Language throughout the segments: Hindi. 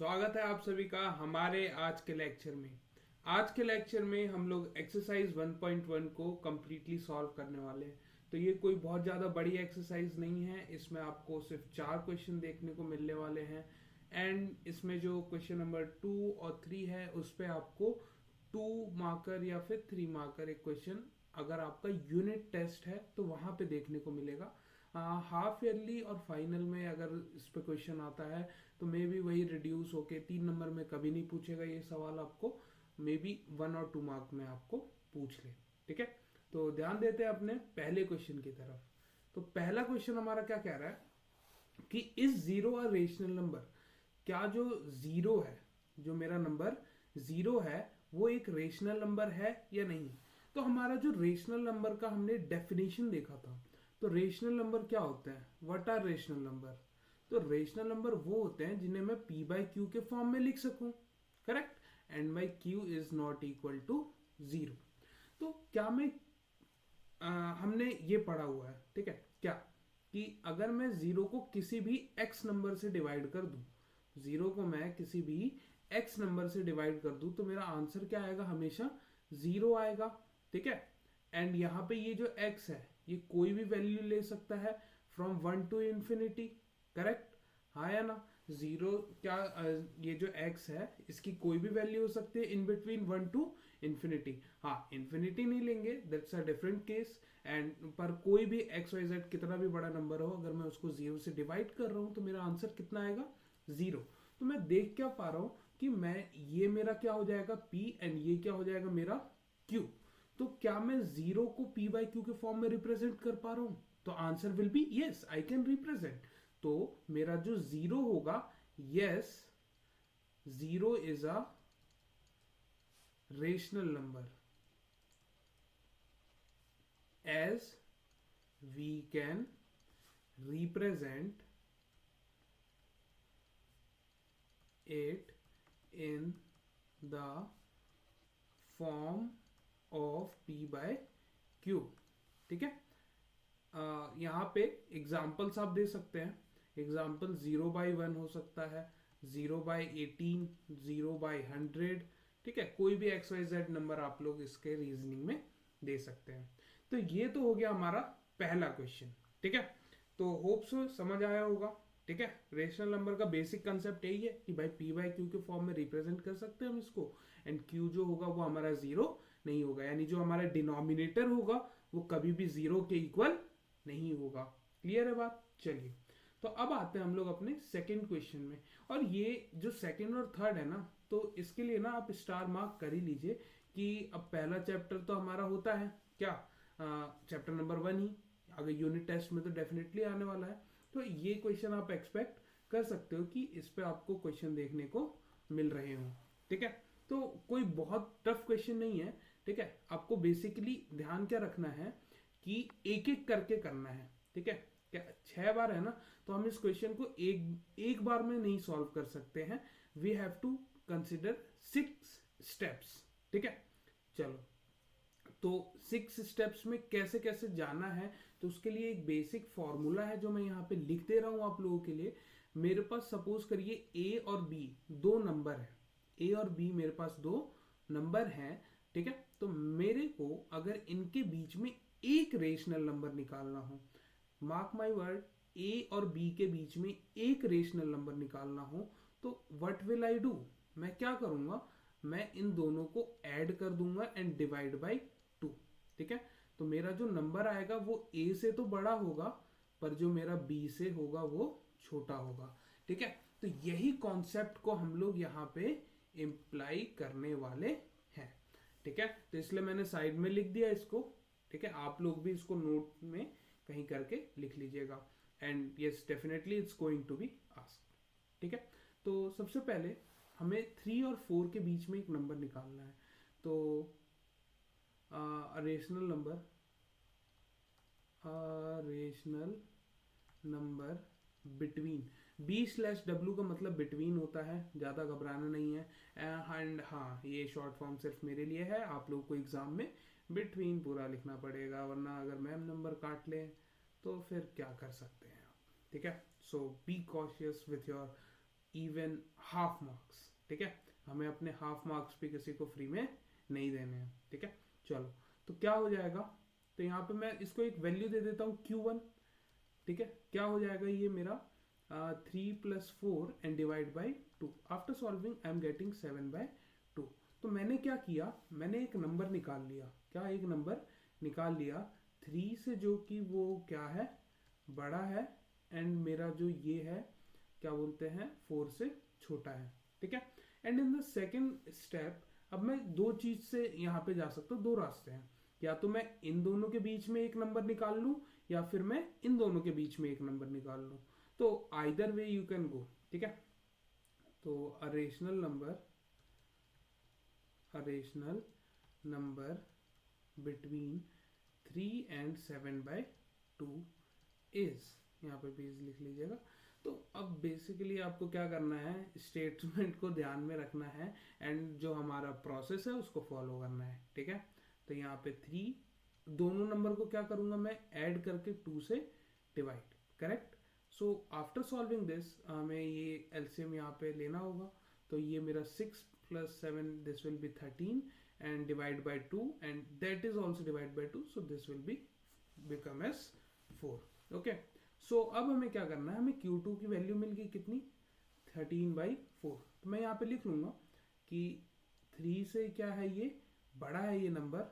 स्वागत है आप सभी का हमारे आज के लेक्चर में। आज के लेक्चर में हम लोग एक्सरसाइज 1.1 को कंप्लीटली सॉल्व करने वाले हैं। तो ये कोई बहुत ज़्यादा बड़ी एक्सरसाइज नहीं है, इसमें आपको सिर्फ 4 क्वेश्चन देखने को मिलने वाले हैं। एंड इसमें जो क्वेश्चन नंबर 2 और 3 है उस पर आपको 2 मार्कर या फिर 3 मार्कर एक क्वेश्चन अगर आपका यूनिट टेस्ट है तो वहाँ पे देखने को मिलेगा। हाफ ईयरली और फाइनल में अगर इस पे क्वेश्चन आता है तो मे बी वही रिड्यूस होके 3 नंबर में कभी नहीं पूछेगा ये सवाल, आपको मे बी 1 और 2 मार्क में आपको पूछ ले। ठीक है, तो ध्यान देते हैं अपने पहले क्वेश्चन की तरफ। तो पहला क्वेश्चन हमारा क्या कह रहा है कि is zero a rational number. क्या जो जीरो है, जो मेरा नंबर जीरो है, वो एक रेशनल नंबर है या नहीं। तो हमारा जो रेशनल नंबर का हमने डेफिनेशन देखा था, तो रेशनल नंबर क्या होते हैं, व्हाट आर रेशनल नंबर। तो रेशनल नंबर वो होते हैं जिन्हें मैं p बाई क्यू के फॉर्म में लिख सकूं, correct. And by q is not equal to zero. तो क्या मैं हमने ये पढ़ा हुआ है, ठीक है, क्या कि अगर मैं जीरो को किसी भी x नंबर से डिवाइड कर दूं, जीरो को मैं किसी भी x नंबर से डिवाइड कर दूं तो मेरा आंसर क्या आएगा, हमेशा जीरो आएगा। ठीक है, एंड यहाँ पे ये जो x है ये कोई भी वैल्यू ले सकता है फ्रॉम 1 टू इंफिनिटी, करेक्ट। हाँ या ना, जीरो क्या ये जो x है इसकी कोई भी वैल्यू हो सकती है इन बिटवीन 1 टू इंफिनिटी। हाँ, इंफिनिटी नहीं लेंगे, that's a different case. And पर कोई भी एक्स वाई जेड कितना भी बड़ा नंबर हो, अगर मैं उसको जीरो से डिवाइड कर रहा हूँ तो मेरा आंसर कितना आएगा, जीरो। तो मैं देख क्या पा रहा हूँ कि मैं ये मेरा क्या हो जाएगा p एंड ये क्या हो जाएगा मेरा q। तो क्या मैं जीरो को p बाई क्यू के फॉर्म में रिप्रेजेंट कर पा रहा हूं, तो answer will be yes, I can represent. तो मेरा जो जीरो होगा, yes, zero is a rational number as we can represent it in the form of p by q। ठीक है, यहाँ पे एग्जाम्पल्स आप दे सकते हैं। एग्जाम्पल 0/1 हो सकता है, 0/18, 0/100। ठीक है, कोई भी एक्स वाई जेड नंबर आप लोग इसके रीजनिंग में दे सकते हैं। तो ये तो हो गया हमारा पहला क्वेश्चन। ठीक है, तो होप सो समझ आया होगा। ठीक है, रेशनल नंबर का बेसिक कंसेप्ट यही है कि भाई p बाई क्यू के फॉर्म में रिप्रेजेंट कर सकते हैं हम इसको। एंड q जो होगा वो हमारा जीरो नहीं होगा, यानी जो हमारा डिनोमिनेटर होगा वो कभी भी जीरो के इक्वल नहीं होगा। क्लियर है बात। चलिए, तो अब आते हैं हम लोग अपने सेकंड क्वेश्चन में। और ये जो सेकंड और थर्ड है ना, तो इसके लिए ना आप स्टार मार्क कर ही लीजिए कि अब पहला चैप्टर तो हमारा होता है क्या, चैप्टर नंबर 1 ही, अगर यूनिट टेस्ट में तो डेफिनेटली आने वाला है। तो ये क्वेश्चन आप एक्सपेक्ट कर सकते हो कि इस पे आपको क्वेश्चन देखने को मिल रहे हो। ठीक है, तो कोई बहुत टफ क्वेश्चन नहीं है। ठीक है, आपको बेसिकली ध्यान क्या रखना है कि एक एक करके करना है। ठीक है, क्या 6 बार है ना, तो हम इस क्वेश्चन को एक एक बार में नहीं सॉल्व कर सकते हैं। We have to consider 6 steps. ठीक है, चलो, तो 6 स्टेप्स में कैसे कैसे जाना है, तो उसके लिए एक बेसिक फॉर्मूला है जो मैं यहाँ पे लिख दे रहा हूँ आप लोगों के लिए। मेरे पास सपोज करिए ए और बी दो नंबर है, ए और बी मेरे पास दो नंबर हैं। ठीक है, तो मेरे को अगर इनके बीच में एक रेशनल नंबर निकालना हो, मार्क माई वर्ड, ए और बी के बीच में एक रेशनल नंबर निकालना हो, तो व्हाट विल आई डू, मैं क्या करूंगा, मैं इन दोनों को ऐड कर दूंगा एंड डिवाइड बाई 2। ठीक है, तो मेरा जो नंबर आएगा वो ए से तो बड़ा होगा, पर जो मेरा बी से होगा वो छोटा होगा। ठीक है, तो यही कॉन्सेप्ट को हम लोग यहाँ पे इम्प्लाई करने वाले हैं। ठीक है, तो इसलिए मैंने साइड में लिख दिया इसको। ठीक है, आप लोग भी इसको नोट में कहीं करके लिख लीजिएगा। And yes, definitely it's going to be asked. ठीक है, तो सबसे पहले हमें 3 और 4 के बीच में एक नंबर निकालना है। तो rational number, rational number between, B/W का मतलब बिटवीन होता है, ज़्यादा घबराना नहीं है। एंड हाँ, ये शॉर्ट फॉर्म सिर्फ मेरे लिए है, आप लोग को एग्जाम में बिटवीन पूरा लिखना पड़ेगा, वरना अगर मैम नंबर काट लें तो फिर क्या कर सकते हैं आप। ठीक है, so be cautious with your even half marks, ठीक है। हमें अपने हाफ मार्क्स भी किसी को फ्री में नहीं देने हैं, ठीक है। चलो, तो क्या हो जाएगा, तो यहाँ पे मैं इसको एक वैल्यू दे देता हूँ Q1, ठीक है। क्या हो जाएगा ये मेरा 3 + 4 and divide by 2। After solving I am getting 7/2। तो मैंने क्या किया, मैंने एक नंबर निकाल लिया, क्या एक नंबर निकाल लिया 3 से, जो कि वो क्या है, बड़ा है, एंड मेरा जो ये है क्या बोलते हैं 4 से छोटा है, ठीक है। And in the second step अब मैं दो चीज से यहाँ पे जा सकता हूँ, दो रास्ते हैं, या तो मैं इन दोनों के बीच में एक नंबर निकाल लूँ, या फिर मैं इन दोनों के बीच में एक नंबर निकाल लूँ। तो either way you can go, ठीक है। तो अ rational number between 3 and 7/2 is, यहाँ पे बेस लिख लीजिएगा। तो अब बेसिकली आपको क्या करना है, स्टेटमेंट को ध्यान में रखना है, एंड जो हमारा प्रोसेस है उसको फॉलो करना है, ठीक है। तो यहाँ पे 3, दोनों नंबर को क्या करूँगा मैं, ऐड करके 2 से divide, correct. So after solving this हमें ये एलसीएम यहाँ पे लेना होगा। तो ये मेरा 6 + 7, this will be 13 and divide by 2, and that is also divide by 2, so this will be become as 4, okay। so अब हमें क्या करना है, हमें Q2 की वैल्यू मिल गई कितनी, 13/4। तो मैं यहाँ पे लिख लूंगा कि 3 से क्या है, ये बड़ा है ये नंबर,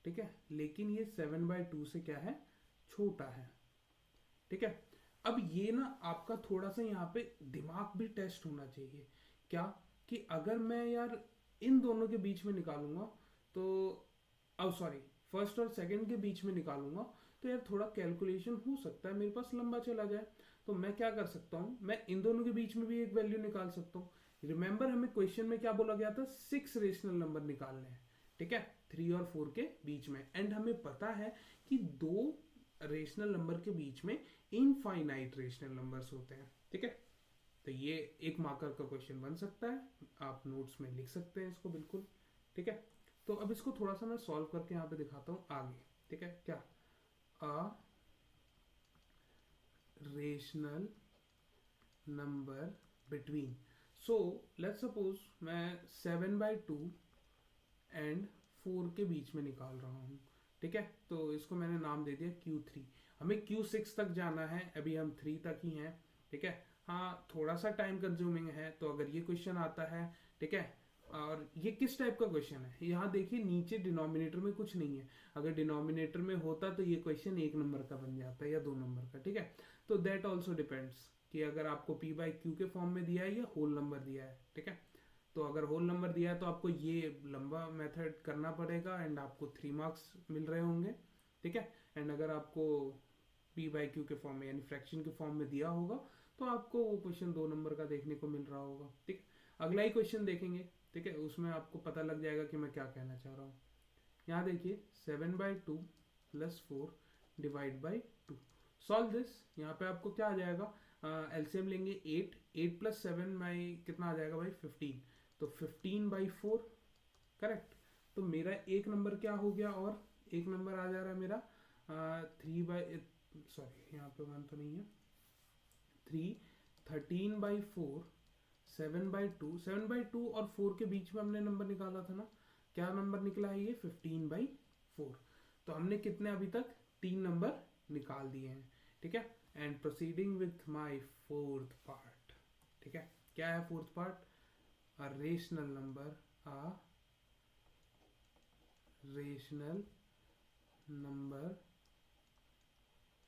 ठीक है, लेकिन ये 7/2 से क्या है, छोटा है, ठीक है। अब ये ना आपका थोड़ा सा यहाँ पे दिमाग भी टेस्ट होना चाहिए, क्या, कि अगर मैं यार इन दोनों के बीच में निकालूंगा, तो अब सॉरी, फर्स्ट और सेकंड के बीच में निकालूंगा, तो यार थोड़ा कैलकुलेशन हो सकता है मेरे पास लंबा चला जाए। तो मैं क्या कर सकता हूँ, मैं इन दोनों के बीच में भी एक वैल्यू निकाल सकता हूँ। रिमेंबर हमें क्वेश्चन में क्या बोला गया था, 6 रेशनल नंबर निकालने हैं, ठीक है, 3 और 4 के बीच में, एंड हमें पता है कि दो रेशनल नंबर के बीच में इनफाइनाइट रेशनल नंबर्स होते हैं, ठीक है। तो ये एक मार्कर का क्वेश्चन बन सकता है, आप नोट्स में लिख सकते हैं इसको बिल्कुल, ठीक है। तो अब इसको थोड़ा सा मैं सॉल्व करके यहाँ पे दिखाता हूँ आगे, ठीक है। क्या, अ rational number between, so let's suppose मैं 7/2 एंड 4 के बीच में निकाल रहा हूँ, ठीक है। तो इसको मैंने नाम दे दिया Q3। हमें Q6 तक जाना है, अभी हम 3 तक ही हैं, ठीक है। हाँ, थोड़ा सा टाइम कंज्यूमिंग है, तो अगर ये क्वेश्चन आता है, ठीक है, और ये किस टाइप का क्वेश्चन है, यहाँ देखिए नीचे डिनोमिनेटर में कुछ नहीं है, अगर डिनोमिनेटर में होता तो ये क्वेश्चन 1 नंबर का बन जाता है या 2 नंबर का, ठीक है। तो दैट ऑल्सो डिपेंड्स कि अगर आपको P/Q के फॉर्म में दिया है या होल नंबर दिया है, ठीक है। तो अगर होल नंबर दिया है तो आपको ये लंबा मेथड करना पड़ेगा, एंड आपको 3 मार्क्स मिल रहे होंगे, ठीक है। एंड अगर आपको P/Q के फॉर्म में यानी फ्रैक्शन के फॉर्म में दिया होगा, तो आपको वो क्वेश्चन 2 नंबर का देखने को मिल रहा होगा, ठीक है। अगला ही क्वेश्चन देखेंगे, ठीक है, उसमें आपको पता लग जाएगा कि मैं क्या कहना चाह रहा हूँ। यहाँ देखिए 7/2 + 4 डिवाइड बाई 2, सॉल्व दिस। यहाँ पे आपको क्या आ जाएगा, एलसीएम लेंगे 8, 8 + 7 बाई कितना आ जाएगा भाई, 15। तो 15/4, करेक्ट। तो मेरा एक नंबर क्या हो गया, और एक नंबर आ जा रहा है मेरा 3 सॉरी यहाँ पे 1 तो नहीं है, 3, 13/4, 7/2, 7/2 और 4 के बीच में हमने नंबर निकाला था ना, क्या नंबर निकला है ये, 15/4। तो हमने कितने अभी तक 3 नंबर निकाल दिए हैं, ठीक है। And proceeding with my fourth part, ठीक है। क्या है फोर्थ पार्ट, अ रेशनल नंबर, अ रेशनल नंबर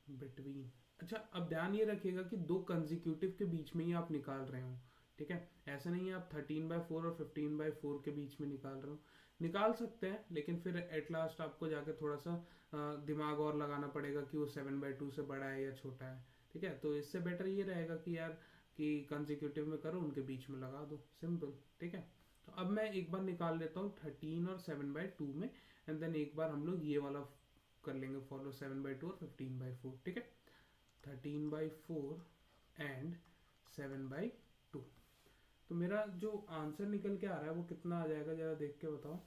बिटवीन, अच्छा अब ध्यान ये रखिएगा कि दो कंजिक्यूटिव के बीच में ही आप निकाल रहे हो, ठीक है। ऐसा नहीं है आप 13/4 और 15/4 के बीच में निकाल रहे हो, निकाल सकते हैं, लेकिन फिर एट लास्ट आपको जाके थोड़ा सा दिमाग और लगाना पड़ेगा कि वो 7/2 से बड़ा है या छोटा है, ठीक है। तो इससे बेटर ये रहेगा कि यार कि कंजिक्यूटिव में करो, उनके बीच में लगा दो, सिंपल, ठीक है। तो अब मैं एक बार निकाल लेता हूँ 13 और 7/2 में, एंड देन एक बार हम लोग ये वाला कर लेंगे फॉलो, 7/2 और 15/4, ठीक है। 13/4 एंड 7/2। तो मेरा जो आंसर निकल के आ रहा है वो कितना आ जाएगा, जरा देख के बताओ।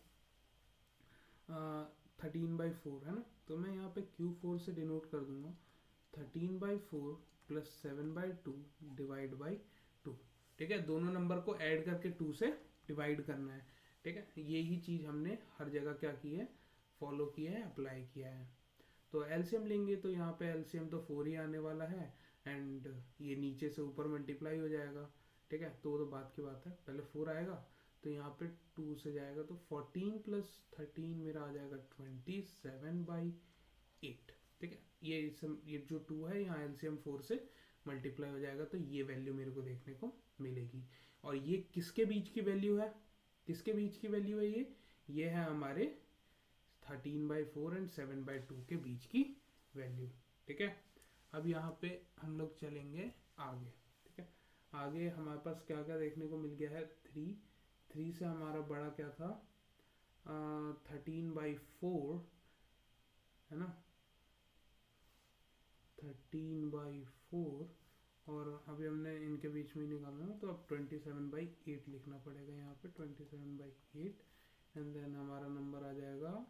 13/4 है ना, तो मैं यहाँ पे Q4 से डिनोट कर दूंगा, 13/4 + 7/2 डिवाइड बाई 2। ठीक है, दोनों नंबर को ऐड करके 2 से डिवाइड करना है। ठीक है, यही चीज़ हमने हर जगह क्या की है, फॉलो किया है, अप्लाई किया है। तो एलसीएम लेंगे तो यहाँ पे एलसीएम तो 4 ही आने वाला है, एंड ये नीचे से ऊपर मल्टीप्लाई हो जाएगा। ठीक है, तो वो तो बात की बात है, पहले 4 आएगा तो यहाँ पे 2 से जाएगा, तो 14 प्लस 13 मेरा आ जाएगा 27/8। ठीक है, ये जो 2 है यहाँ एलसीएम 4 से मल्टीप्लाई हो जाएगा, तो ये वैल्यू मेरे को देखने को मिलेगी। और ये किसके बीच की वैल्यू है, किसके बीच की वैल्यू है ये है हमारे 13/4 एंड 7/2 के बीच की वैल्यू। ठीक है, अब यहाँ पे हम लोग चलेंगे आगे। ठीक है, आगे हमारे पास क्या क्या देखने को मिल गया है, 3 से हमारा बड़ा क्या था, 13/4 है ना, 13/4, और अभी हमने इनके बीच में निकालना है, तो अब 27/8 लिखना पड़ेगा यहाँ पे, 27/8, एंड देन हमारा नंबर आ जाएगा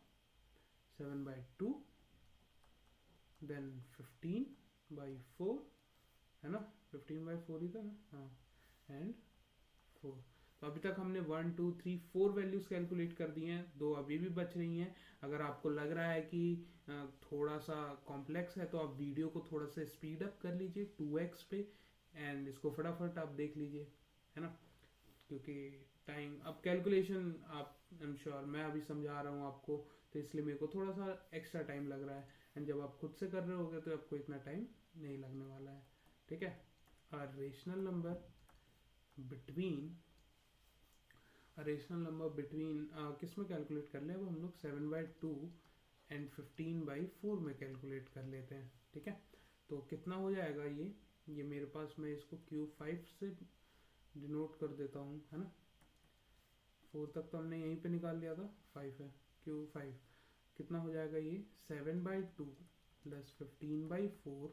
7/2, देन 15/4 है ना, 15/4 ही था ना, हाँ, एंड 4। तो अभी तक हमने 1 2 3 4 वैल्यूज कैलकुलेट कर दी हैं, 2 अभी भी बच रही हैं। अगर आपको लग रहा है कि थोड़ा सा कॉम्प्लेक्स है तो आप वीडियो को थोड़ा सा स्पीड अप कर लीजिए 2x पे, एंड इसको फटाफट आप देख लीजिए, है ना, क्योंकि टाइम अब कैलकुलेशन आप आई एम श्योर मैं अभी समझा रहा हूँ आपको, तो इसलिए मेरे को थोड़ा सा एक्स्ट्रा टाइम लग रहा है, एंड जब आप खुद से कर रहे होगे तो आपको इतना टाइम नहीं लगने वाला है। ठीक है, rational number between rational number between किस में कैलकुलेट कर ले, अब हम लोग 7/2 एंड 15/4 में कैलकुलेट कर लेते हैं। ठीक है, तो कितना हो जाएगा ये मेरे पास, मैं इसको Q5 से डिनोट कर देता हूँ, है ना, 4 तक तो हमने यहीं पे निकाल लिया था, 5 है, Q5 कितना हो जाएगा, ये 7/2 plus 15/4,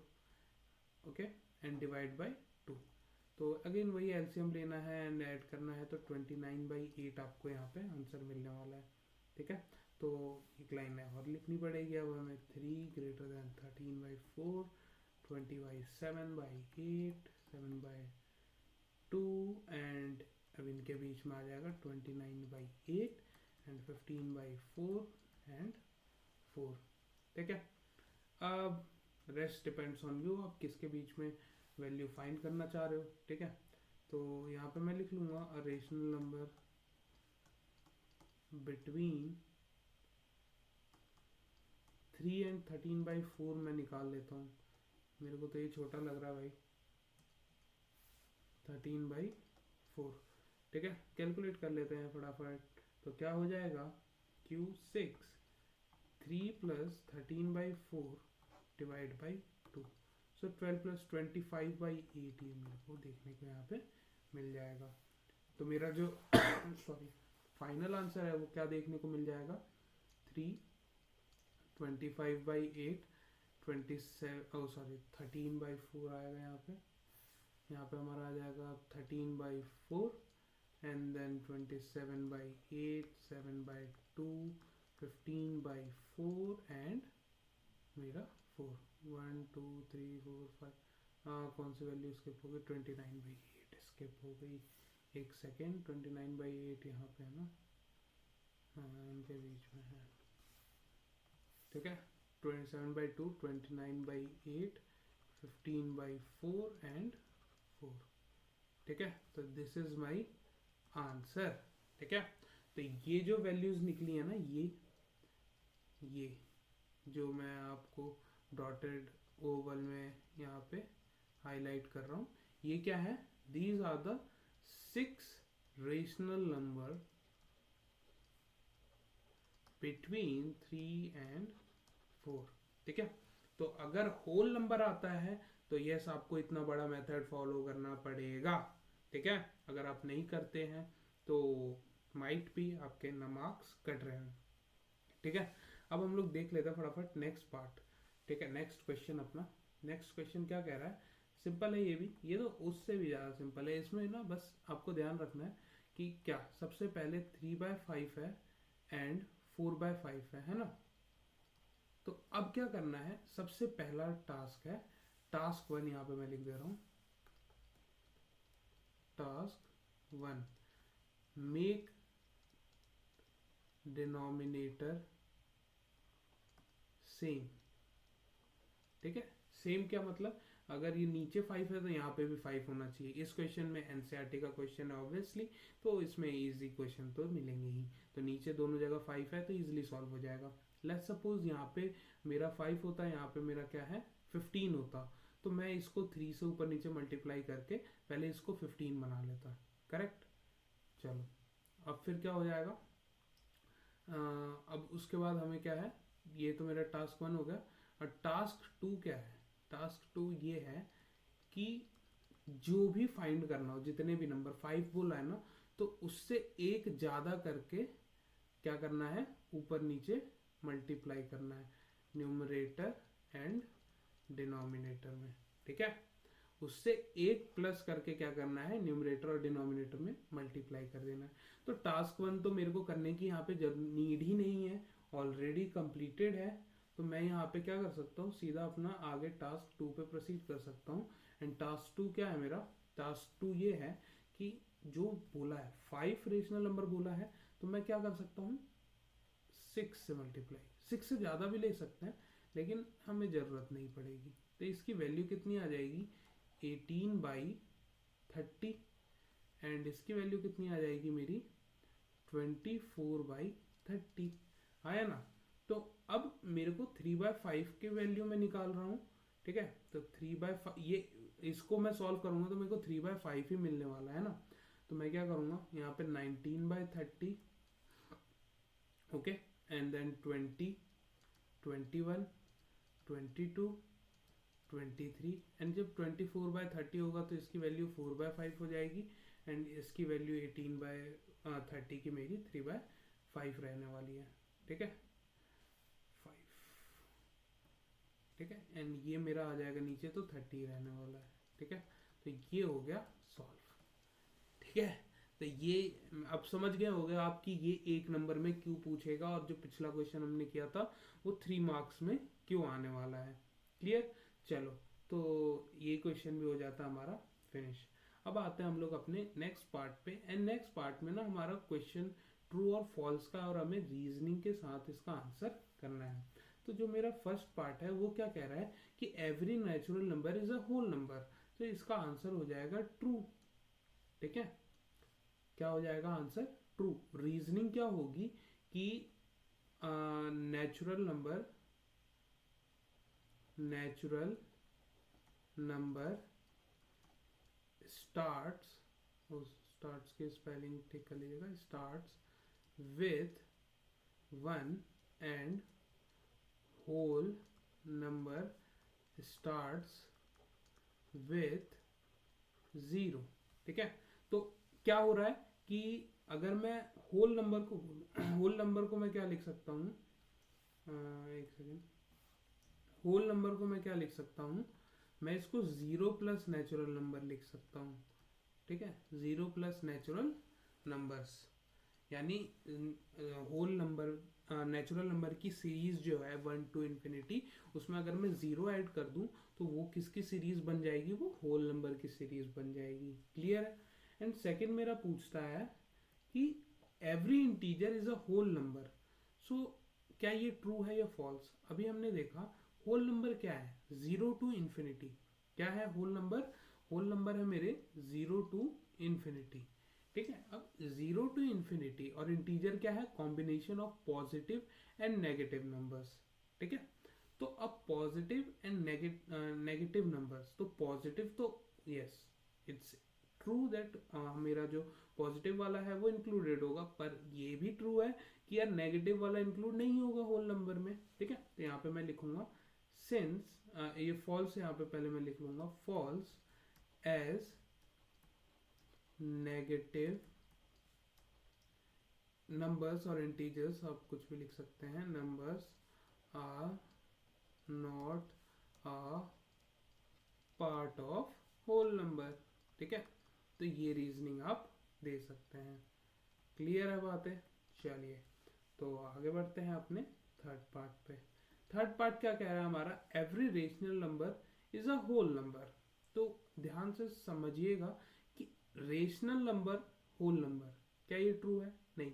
okay, and divide by 2। तो अगेन वही एलसीएम लेना है एंड ऐड करना है, तो 29/8 आपको यहाँ पे आंसर मिलने वाला है। ठीक है, तो एक लाइन और लिखनी पड़ेगी अब हमें, 3 ग्रेटर देन 13/4, 20/7/8, 7/2, एंड अब इनके बीच में आ जाएगा 29/8 एंड 15/4 एंड 4। ठीक है, अब रेस्ट डिपेंड्स ऑन यू, आप किसके बीच में वैल्यू फाइंड करना चाह रहे हो। ठीक है, तो यहाँ पे मैं लिख लूँगा अ रेशनल नंबर बिटवीन 3 एंड 13/4 मैं निकाल लेता हूँ, मेरे को तो ये छोटा लग रहा है भाई, 13/4। ठीक है, कैलकुलेट कर लेते हैं फटाफट, तो क्या हो जाएगा, Q6 3 plus 13/4 divide by 2, so 12 plus 25/8 ये मेरे को देखने को यहाँ पे मिल जाएगा। तो मेरा जो सॉरी फाइनल आंसर है वो क्या देखने को मिल जाएगा, 3 25/8 13/4 आएगा यहाँ पे हमारा आ जाएगा 13/4, एंड देन 27/8, 7/2, 15/4 एंड मेरा 4, 1 2 3 4 5, कौन सी वैल्यू स्किप हो गई, 29/8 स्किप हो गई, एक सेकेंड, 29/8 यहाँ पे है ना, हाँ इनके बीच में है। ठीक है, 27/2, 29/8, 15/4 एंड 4। ठीक है, तो दिस इज माई आंसर। ठीक है, तो ये जो वैल्यूज निकली है ना, ये जो मैं आपको डॉटेड ओवल में यहाँ पे हाईलाइट कर रहा हूँ, ये क्या है, these are the 6 rational number between 3 and 4। ठीक है, तो अगर होल नंबर आता है तो यस आपको इतना बड़ा मेथड फॉलो करना पड़ेगा। ठीक है, अगर आप नहीं करते हैं तो माइट भी आपके मार्क्स कट रहे हैं। ठीक है, अब हम लोग देख लेते हैं फटाफट नेक्स्ट पार्ट। ठीक है, नेक्स्ट क्वेश्चन अपना, नेक्स्ट क्वेश्चन क्या कह रहा है, सिंपल है ये भी, ये तो उससे भी ज़्यादा सिंपल है। इसमें ना बस आपको ध्यान रखना है कि क्या सबसे पहले 3/5 है एंड 4/5 है ना। तो अब क्या करना है, सबसे पहला टास्क है, टास्क 1 यहाँ पे मैं लिख दे रहा हूँ, टास्क 1, मेक डिनोमिनेटर सेम। ठीक है, सेम क्या मतलब, अगर ये नीचे 5 है तो यहाँ पे भी 5 होना चाहिए। इस क्वेश्चन में एनसीईआरटी का क्वेश्चन है ऑब्वियसली, तो इसमें इजी क्वेश्चन तो मिलेंगे ही। तो नीचे दोनों जगह 5 है तो इजीली सॉल्व हो जाएगा। लेट्स सपोज यहाँ पे मेरा 5 होता है, यहाँ पे मेरा क्या है 15 होता, तो मैं इसको 3 से ऊपर नीचे मल्टीप्लाई करके पहले इसको 15 बना लेता। करेक्ट। चलो अब फिर क्या हो जाएगा, अब उसके बाद हमें क्या है, ये तो मेरा टास्क 1 हो गया। और टास्क 2 क्या है, टास्क 2 ये है कि जो भी फाइंड करना हो, जितने भी नंबर 5 बोला है ना, तो उससे एक ज़्यादा करके क्या करना है, ऊपर नीचे मल्टीप्लाई करना है न्यूमरेटर एंड डिनोमिनेटर में। ठीक है, उससे एक प्लस करके क्या करना है, न्यूमरेटर और डिनोमिनेटर में मल्टीप्लाई कर देना है। तो टास्क 1 तो मेरे को करने की यहाँ पे नीड ही नहीं है, ऑलरेडी कंप्लीटेड है। तो मैं यहाँ पे क्या कर सकता हूँ, सीधा अपना आगे टास्क 2 पे प्रोसीड कर सकता हूँ। एंड टास्क 2 क्या है मेरा, टास्क 2 ये है कि जो बोला है 5 रेशनल नंबर बोला है, तो मैं क्या कर सकता हूँ 6 से मल्टीप्लाई, 6 से ज़्यादा भी ले सकते हैं लेकिन हमें ज़रूरत नहीं पड़ेगी। तो इसकी वैल्यू कितनी आ जाएगी 18/30, एंड इसकी वैल्यू कितनी आ जाएगी मेरी 24/30। आया ना। तो अब मेरे को 3/5 के वैल्यू में निकाल रहा हूँ। ठीक है, तो 3/5 ये, इसको मैं सॉल्व करूंगा तो मेरे को 3/5 ही मिलने वाला है ना। तो मैं क्या करूंगा यहाँ पे 19/30, ओके, एंड देन 20, 21, 22, 23, एंड जब 24/30 होगा तो इसकी वैल्यू 4/5 हो जाएगी, एंड इसकी वैल्यू 18/30 की मेरी 3/5 रहने वाली है। ठीक है, 5, ठीक है, एंड ये मेरा आ जाएगा नीचे तो 30 रहने वाला है। ठीक है, तो ये हो गया सॉल्व। ठीक है, तो ये अब समझ गए होगे आप कि ये एक नंबर में क्यों पूछेगा, और जो पिछला क्वेश्चन हमने किया था वो 3 मार्क्स में क्यों आने वाला है। क्लियर। चलो, तो ये क्वेश्चन भी हो जाता है हमारा फिनिश। अब आते हैं हम लोग अपने नेक्स्ट पार्ट पे, एंड नेक्स्ट पार्ट में ना हमारा क्वेश्चन ट्रू और फॉल्स का, और हमें रीजनिंग के साथ इसका आंसर करना है। तो जो मेरा फर्स्ट पार्ट है वो क्या कह रहा है कि every natural number is a whole number, तो इसका आंसर हो जाएगा ट्रू। ठीक है, क्या हो जाएगा आंसर ट्रू। रीजनिंग क्या होगी कि नेचुरल नंबर स्टार्ट्स, स्टार्ट्स के स्पेलिंग ठीक कर लीजिएगा, starts with 1 and whole number starts with 0। ठीक है, तो क्या हो रहा है कि अगर मैं होल नंबर को होल नंबर को मैं क्या लिख सकता हूँ, एक सेकेंड, होल नंबर को मैं क्या लिख सकता हूँ, मैं इसको 0 प्लस नेचुरल नंबर लिख सकता हूँ। ठीक है, 0 प्लस नेचुरल नंबर्स, यानी होल नंबर नेचुरल नंबर की सीरीज जो है 1 टू इन्फिनिटी, उसमें अगर मैं 0 ऐड कर दूं तो वो किसकी सीरीज बन जाएगी, वो होल नंबर की सीरीज बन जाएगी। क्लियर है। एंड सेकंड मेरा पूछता है कि every integer is a whole number, so क्या ये ट्रू है या फॉल्स। अभी हमने देखा होल नंबर क्या है 0 टू इन्फिनिटी। क्या है होल नंबर, होल नंबर है मेरे 0 टू इन्फिनिटी। ठीक है, अब 0 टू इन्फिनिटी और इंटीजर क्या है, combination of positive and negative numbers. ठीक है, तो अब पॉजिटिव एंड नेगेटिव नंबर्स, तो पॉजिटिव तो यस इट्स ट्रू दैट मेरा जो पॉजिटिव वाला है वो इंक्लूडेड होगा, पर ये भी ट्रू है कि यार नेगेटिव वाला इंक्लूड नहीं होगा होल नंबर में। ठीक है, तो यहाँ पे मैं लिखूंगा सिंस, ये फॉल्स, यहाँ पे पहले मैं लिख लूंगा फॉल्स एज नेगेटिव नंबर्स और इंटीजर्स, आप कुछ भी लिख सकते हैं, numbers are not a part of whole number. ठीक है, तो ये रीजनिंग आप दे सकते हैं। क्लियर है बातें। चलिए, तो आगे बढ़ते हैं अपने थर्ड पार्ट पे। थर्ड पार्ट क्या कह रहा है हमारा, every rational number is a whole number. तो ध्यान से समझिएगा कि रेशनल नंबर होल नंबर, क्या ये ट्रू है? नहीं।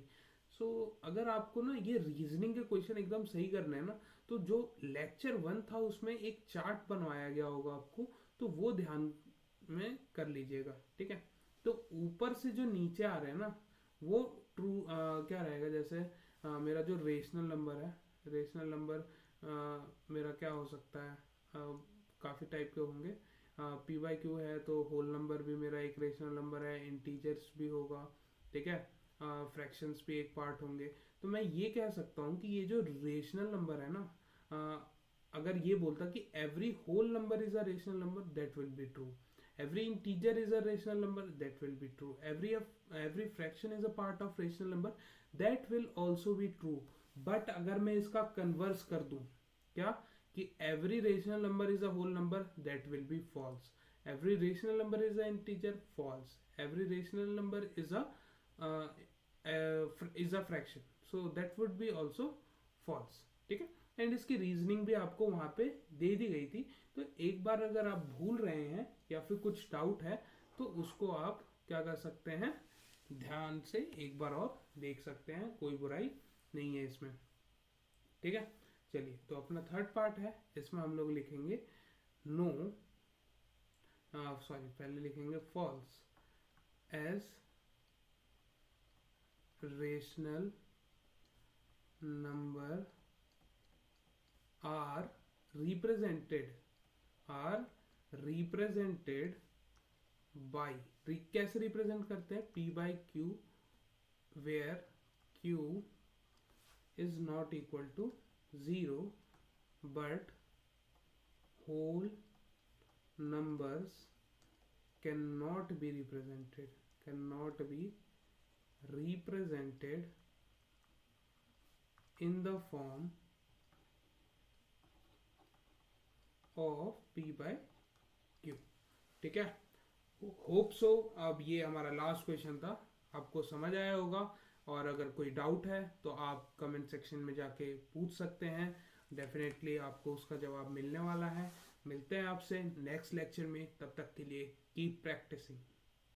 सो अगर आपको ना ये रीजनिंग के क्वेश्चन एकदम सही करना है ना, तो जो लेक्चर 1 था उसमें एक चार्ट बनवाया गया होगा आपको, तो वो ध्यान में कर लीजिएगा, ठीक है। तो ऊपर से जो नीचे आ रहे हैं ना, वो ट्रू क्या रहेगा, जैसे मेरा जो रेशनल नंबर है, रेशनल नंबर मेरा क्या हो सकता है, काफ़ी टाइप के होंगे। पी बाई क्यू है तो होल नंबर भी मेरा एक रेशनल नंबर है, इंटीजर्स भी होगा, ठीक है, फ्रैक्शंस भी एक पार्ट होंगे। तो मैं ये कह सकता हूँ कि ये जो रेशनल नंबर है ना, अगर ये बोलता कि every whole number is a rational number, that will be true. every integer is a rational number, that will be true. every fraction is a part of rational number, that will also be true. but अगर मैं इसका कन्वर्स कर दूं, क्या, कि every rational number is a whole number, that will be false. every rational number is an integer, false. every rational number is a fraction, so that would be also false, ठीक है। एंड इसकी रीजनिंग भी आपको वहां पे दे दी गई थी। तो एक बार अगर आप भूल रहे हैं या फिर कुछ डाउट है, तो उसको आप क्या कर सकते हैं, ध्यान से एक बार और देख सकते हैं, कोई बुराई नहीं है इसमें, ठीक है। चलिए, तो अपना थर्ड पार्ट है, इसमें हम लोग लिखेंगे नो, सॉरी पहले लिखेंगे false as rational number are represented are represented by, कैसे रिप्रेजेंट करते हैं, p by q, where q is not equal to 0 but whole numbers cannot be represented in the form of p by q, ठीक है। होप सो अब ये हमारा लास्ट क्वेश्चन था, आपको समझ आया होगा। और अगर कोई डाउट है तो आप कमेंट सेक्शन में जाके पूछ सकते हैं, डेफिनेटली आपको उसका जवाब मिलने वाला है। मिलते हैं आपसे नेक्स्ट लेक्चर में, तब तक के लिए कीप प्रैक्टिसिंग।